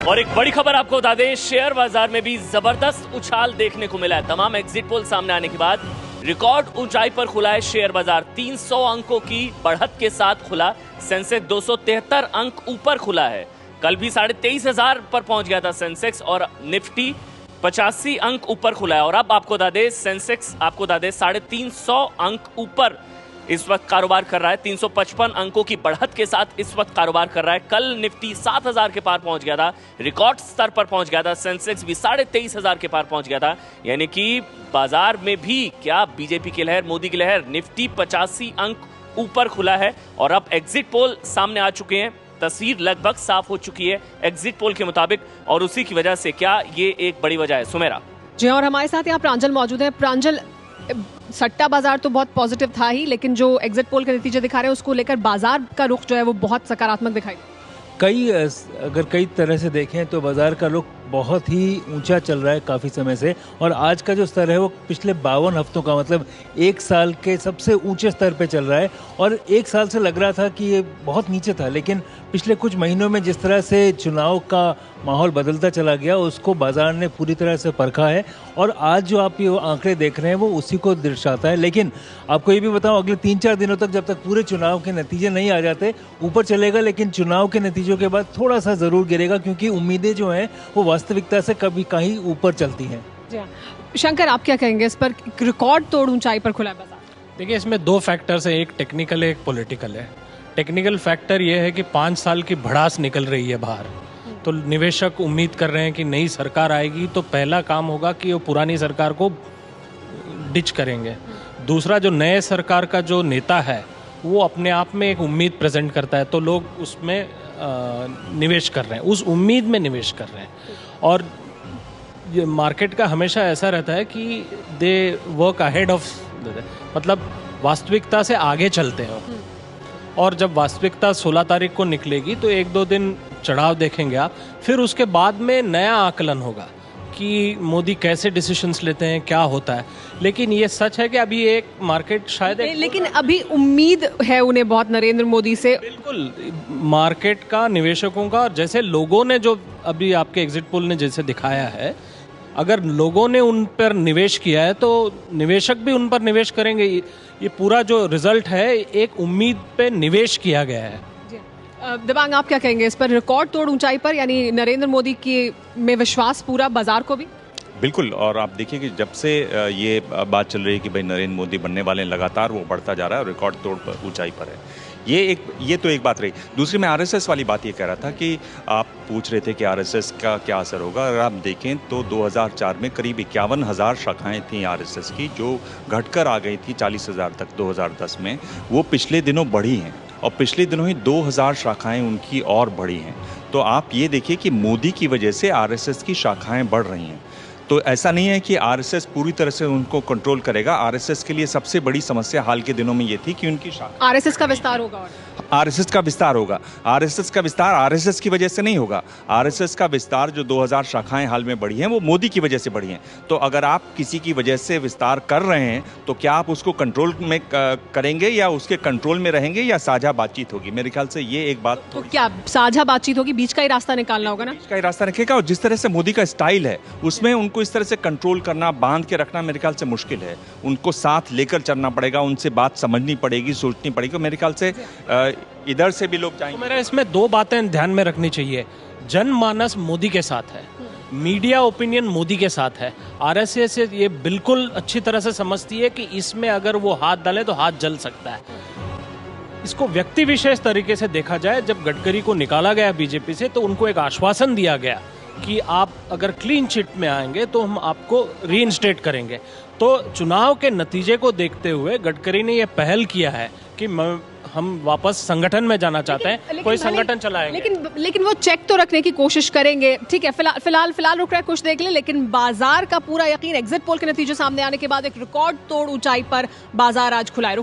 और एक बड़ी खबर आपको बता दें, शेयर बाजार में भी जबरदस्त उछाल देखने को मिला है। तमाम एग्जिट पोल सामने आने के बाद रिकॉर्ड ऊंचाई पर खुला है शेयर बाजार। 300 अंकों की बढ़त के साथ खुला। सेंसेक्स 273 अंक ऊपर खुला है। कल भी 23,500 पर पहुंच गया था सेंसेक्स, और निफ्टी 85 अंक ऊपर खुला है। और अब आपको बता दें, सेंसेक्स आपको बता दें 350 अंक ऊपर इस वक्त कारोबार कर रहा है। 355 अंकों की बढ़त के साथ इस वक्त कारोबार कर रहा है। कल निफ्टी 7,000 के पार पहुंच गया था, रिकॉर्ड स्तर पर पहुंच गया था। सेंसेक्स भी 23,500 के पार पहुंच गया था। यानी कि बाजार में भी क्या बीजेपी की लहर, मोदी की लहर। निफ्टी 85 अंक ऊपर खुला है और अब एग्जिट पोल सामने आ चुके हैं। तस्वीर लगभग साफ हो चुकी है एग्जिट पोल के मुताबिक, और उसी की वजह से क्या ये एक बड़ी वजह है? सुमेरा जी, और हमारे साथ यहाँ प्रांजल मौजूद है। प्रांजल, सट्टा बाजार तो बहुत पॉजिटिव था ही, लेकिन जो एग्जिट पोल के नतीजे दिखा रहे हैं उसको लेकर बाजार का रुख जो है वो बहुत सकारात्मक दिखाई अगर कई तरह से देखें तो बाजार का रुख बहुत ही ऊंचा चल रहा है काफ़ी समय से। और आज का जो स्तर है वो पिछले 52 हफ्तों का, मतलब एक साल के सबसे ऊंचे स्तर पे चल रहा है। और एक साल से लग रहा था कि ये बहुत नीचे था, लेकिन पिछले कुछ महीनों में जिस तरह से चुनाव का माहौल बदलता चला गया उसको बाजार ने पूरी तरह से परखा है। और आज जो आप ये आंकड़े देख रहे हैं वो उसी को दर्शाता है। लेकिन आपको ये भी बताऊं, अगले 3-4 दिनों तक जब तक पूरे चुनाव के नतीजे नहीं आ जाते ऊपर चलेगा, लेकिन चुनाव के नतीजों के बाद थोड़ा सा ज़रूर गिरेगा, क्योंकि उम्मीदें जो हैं वो वास्तविकता से कभी कहीं ऊपर चलती हैं। शंकर, आप क्या कहेंगे इस पर? रिकॉर्ड तोड़ ऊंचाई पर खुला है बाजार। देखिए, इसमें दो फैक्टर्स है, एक टेक्निकल है, एक पॉलिटिकल है। टेक्निकल फैक्टर ये है कि 5 साल की भड़ास निकल रही है बाहर, तो निवेशक उम्मीद कर रहे हैं कि नई सरकार आएगी तो पहला काम होगा कि वो पुरानी सरकार को डिच करेंगे। दूसरा, जो नए सरकार का जो नेता है वो अपने आप में एक उम्मीद प्रेजेंट करता है, तो लोग उसमें निवेश कर रहे हैं, उस उम्मीद में निवेश कर रहे हैं। और ये मार्केट का हमेशा ऐसा रहता है कि दे वर्क अहेड ऑफ, मतलब वास्तविकता से आगे चलते हैं। और जब वास्तविकता 16 तारीख को निकलेगी तो 1-2 दिन चढ़ाव देखेंगे आप, फिर उसके बाद में नया आकलन होगा कि मोदी कैसे डिसीजंस लेते हैं, क्या होता है। लेकिन ये सच है कि अभी एक मार्केट शायद लेकिन अभी उम्मीद है उन्हें बहुत नरेंद्र मोदी से। बिल्कुल, मार्केट का, निवेशकों का, जैसे लोगों ने जो अभी आपके एग्जिट पोल ने जैसे दिखाया है, अगर लोगों ने उन पर निवेश किया है तो निवेशक भी उन पर निवेश करेंगे। ये पूरा जो रिजल्ट है एक उम्मीद पे निवेश किया गया है। दिबांग, आप क्या कहेंगे इस पर? रिकॉर्ड तोड़ ऊंचाई पर, यानी नरेंद्र मोदी की में विश्वास पूरा बाजार को भी? बिल्कुल। और आप देखिए कि जब से ये बात चल रही है कि भाई नरेंद्र मोदी बनने वाले हैं, लगातार वो बढ़ता जा रहा है और रिकॉर्ड तोड़ पर ऊंचाई पर है। ये तो एक बात रही। दूसरी, मैं आरएसएस वाली बात ये कह रहा था कि आप पूछ रहे थे कि आरएसएस का क्या असर होगा। अगर आप देखें तो 2004 में करीब 51,000 शाखाएं थी आरएसएस की, जो घटकर आ गई थी 40,000 तक 2010 में। वो पिछले दिनों बढ़ी हैं और पिछले दिनों ही 2,000 शाखाएं उनकी और बढ़ी हैं। तो आप ये देखिए कि मोदी की वजह से आरएसएस की शाखाएं बढ़ रही हैं। तो ऐसा नहीं है कि आरएसएस पूरी तरह से उनको कंट्रोल करेगा। आरएसएस के लिए सबसे बड़ी समस्या हाल के दिनों में ये थी कि उनकी आरएसएस का विस्तार होगा। आरएसएस का विस्तार होगा। आरएसएस का विस्तार आरएसएस की वजह से नहीं होगा। आरएसएस का विस्तार, जो 2,000 शाखाएं हाल में बढ़ी हैं, वो मोदी की वजह से बढ़ी हैं। तो अगर आप किसी की वजह से विस्तार कर रहे हैं तो क्या आप उसको कंट्रोल में करेंगे या उसके कंट्रोल में रहेंगे या साझा बातचीत होगी? मेरे ख्याल से ये एक बात। तो क्या साझा बातचीत होगी? बीच का ही रास्ता निकालना होगा ना? बीच का ही रास्ता रखेगा। और जिस तरह से मोदी का स्टाइल है उसमें उनको इस तरह से कंट्रोल करना, बांध के रखना मेरे ख्याल से मुश्किल है। उनको साथ लेकर चलना पड़ेगा, उनसे बात समझनी पड़ेगी, सोचनी पड़ेगी। मेरे ख्याल से इधर से भी लोग जाएंगे। तो मेरा इसमें 2 बातें ध्यान में रखनी चाहिए। जनमानस मोदी के साथ है, मीडिया ओपिनियन मोदी के साथ है। आरएसएस ये बिल्कुल अच्छी तरह से समझती है कि इसमें अगर वो हाथ डाले तो हाथ जल सकता है। इसको व्यक्ति विशेष तरीके से देखा जाए, जब गडकरी को निकाला गया बीजेपी से तो उनको एक आश्वासन दिया गया कि आप अगर क्लीन चिट में आएंगे तो हम आपको रीइंस्टेट करेंगे। तो चुनाव के नतीजे को देखते हुए गडकरी ने यह पहल किया है कि हम वापस संगठन में जाना चाहते हैं, कोई संगठन चलाएंगे। लेकिन वो चेक तो रखने की कोशिश करेंगे। ठीक है, फिलहाल रुक रहा है, कुछ देख ले। लेकिन बाजार का पूरा यकीन, एग्जिट पोल के नतीजे सामने आने के बाद एक रिकॉर्ड तोड़ ऊंचाई पर बाजार आज खुला है।